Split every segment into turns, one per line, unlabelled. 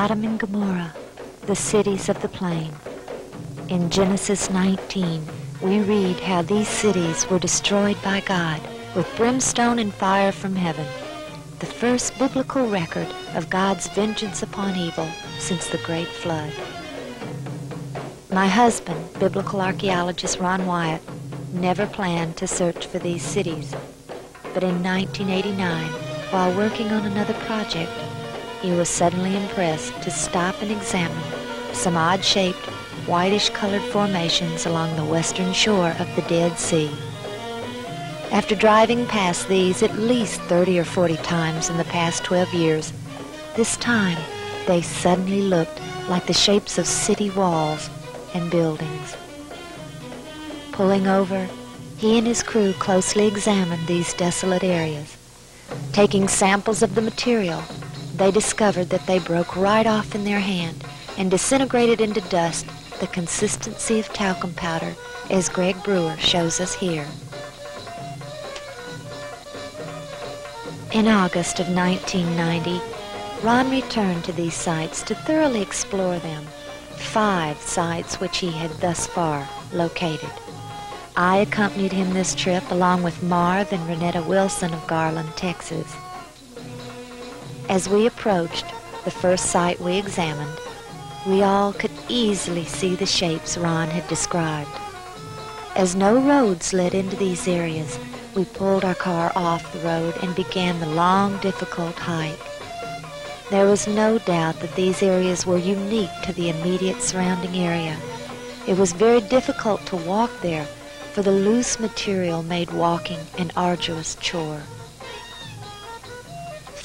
Sodom and Gomorrah, the cities of the plain. In Genesis 19, we read how these cities were destroyed by God with brimstone and fire from heaven, the first biblical record of God's vengeance upon evil since the Great Flood. My husband, biblical archaeologist Ron Wyatt, never planned to search for these cities, but in 1989, while working on another project, he was suddenly impressed to stop and examine some odd-shaped, whitish-colored formations along the western shore of the Dead Sea. After driving past these at least 30 or 40 times in the past 12 years, this time they suddenly looked like the shapes of city walls and buildings. Pulling over, he and his crew closely examined these desolate areas. Taking samples of the material, they discovered that they broke right off in their hand and disintegrated into dust the consistency of talcum powder, as Greg Brewer shows us here. In August of 1990, Ron returned to these sites to thoroughly explore them, 5 sites which he had thus far located. I accompanied him this trip along with Marv and Renetta Wilson of Garland, Texas. As we approached the first site we examined, we all could easily see the shapes Ron had described. As no roads led into these areas, we pulled our car off the road and began the long, difficult hike. There was no doubt that these areas were unique to the immediate surrounding area. It was very difficult to walk there, for the loose material made walking an arduous chore.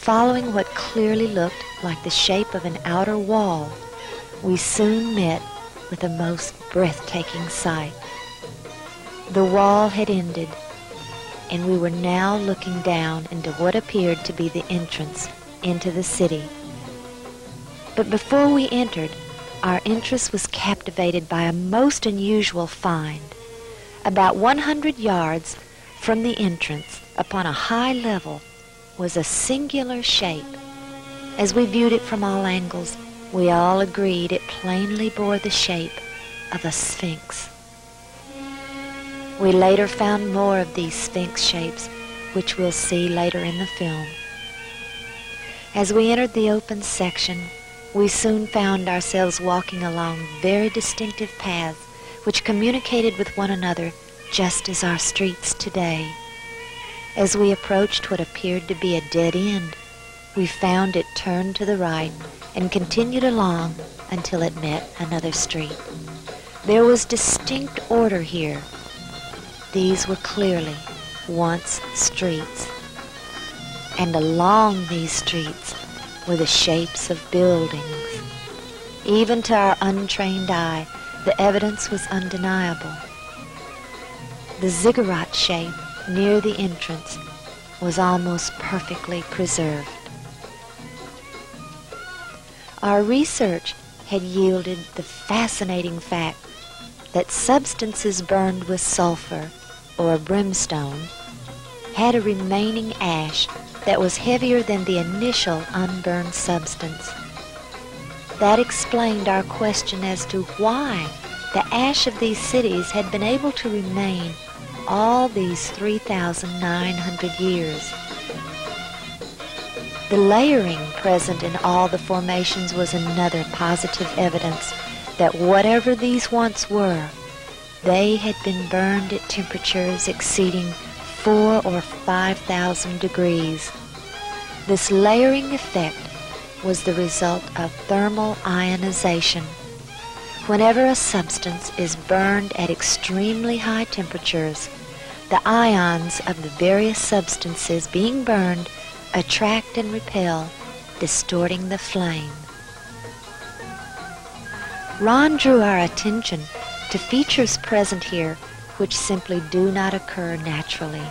Following what clearly looked like the shape of an outer wall, we soon met with a most breathtaking sight. The wall had ended, and we were now looking down into what appeared to be the entrance into the city. But before we entered, our interest was captivated by a most unusual find. About 100 yards from the entrance, upon a high level, was a singular shape. As we viewed it from all angles, we all agreed it plainly bore the shape of a sphinx. We later found more of these sphinx shapes, which we'll see later in the film. As we entered the open section, we soon found ourselves walking along very distinctive paths which communicated with one another just as our streets today. As we approached what appeared to be a dead end, we found it turned to the right and continued along until it met another street. There was distinct order here. These were clearly once streets, and along these streets were the shapes of buildings. Even to our untrained eye, the evidence was undeniable. The ziggurat shape near the entrance was almost perfectly preserved. Our research had yielded the fascinating fact that substances burned with sulfur or brimstone had a remaining ash that was heavier than the initial unburned substance. That explained our question as to why the ash of these cities had been able to remain all these 3,900 years. The layering present in all the formations was another positive evidence that whatever these once were, they had been burned at temperatures exceeding 4,000 or 5,000 degrees. This layering effect was the result of thermal ionization. Whenever a substance is burned at extremely high temperatures, the ions of the various substances being burned attract and repel, distorting the flame. Ron drew our attention to features present here which simply do not occur naturally.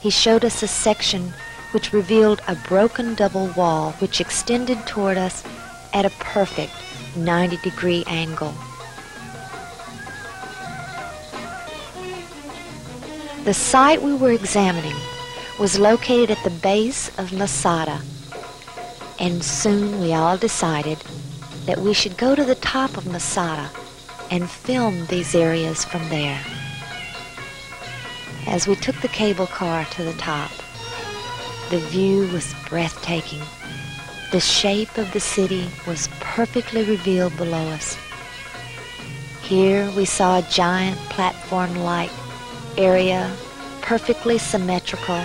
He showed us a section which revealed a broken double wall which extended toward us at a perfect 90-degree angle. The site we were examining was located at the base of Masada, And soon we all decided that we should go to the top of Masada and film these areas from there. As we took the cable car to the top, the view was breathtaking. The shape of the city was perfectly revealed below us. Here we saw a giant platform-like area, perfectly symmetrical,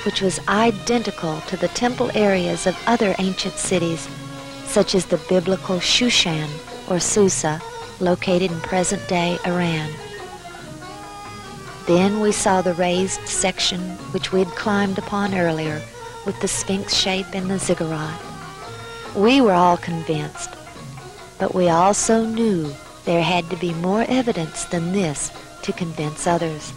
which was identical to the temple areas of other ancient cities, such as the biblical Shushan or Susa, located in present-day Iran. Then we saw the raised section which we had climbed upon earlier, with the Sphinx shape and the ziggurat. We were all convinced, but we also knew there had to be more evidence than this to convince others.